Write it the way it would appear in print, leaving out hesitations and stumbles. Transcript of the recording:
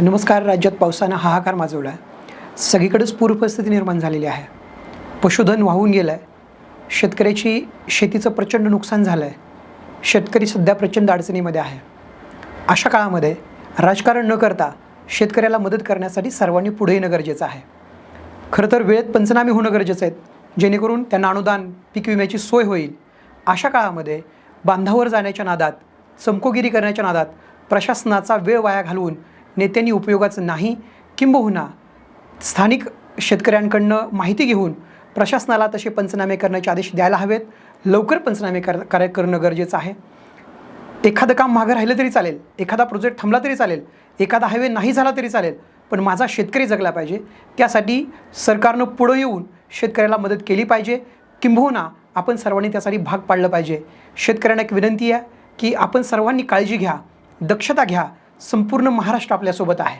नमस्कार. राज्यात पावसानं हाहाकार माजवला आहे. सगळीकडेच पूरपरिस्थिती निर्माण झालेली आहे. पशुधन वाहून गेलं आहे. शेतकऱ्याची शेतीचं प्रचंड नुकसान झालं आहे. शेतकरी सध्या प्रचंड अडचणीमध्ये आहे. अशा काळामध्ये राजकारण न करता शेतकऱ्याला मदत करण्यासाठी सर्वांनी पुढे येणं गरजेचं आहे. खरं तर वेळेत पंचनामे होणं गरजेचं आहे, जेणेकरून त्यांना अनुदान, पीक विम्याची सोय होईल. अशा काळामध्ये बांधावर जाण्याच्या नादात, चमकोगिरी करण्याच्या नादात प्रशासनाचा वेळ वाया घालवून नेत्यांनी उपयोगाचं नाही, किंबहुना स्थानिक शेतकऱ्यांकडनं माहिती घेऊन प्रशासनाला तसे पंचनामे करण्याचे आदेश द्यायला हवेत. लवकर पंचनामे करणं गरजेचं आहे. एखादं काम मागं राहिलं तरी चालेल, एखादा प्रोजेक्ट थांबला तरी चालेल, एखादा हायवे नाही झाला तरी चालेल, पण माझा शेतकरी जगला पाहिजे. त्यासाठी सरकारनं पुढं येऊन शेतकऱ्याला मदत केली पाहिजे, किंबहुना आपण सर्वांनी त्यासाठी भाग पाडलं पाहिजे. शेतकऱ्यांना एक विनंती आहे की आपण सर्वांनी काळजी घ्या, दक्षता घ्या. संपूर्ण महाराष्ट्र आपल्यासोबत आहे.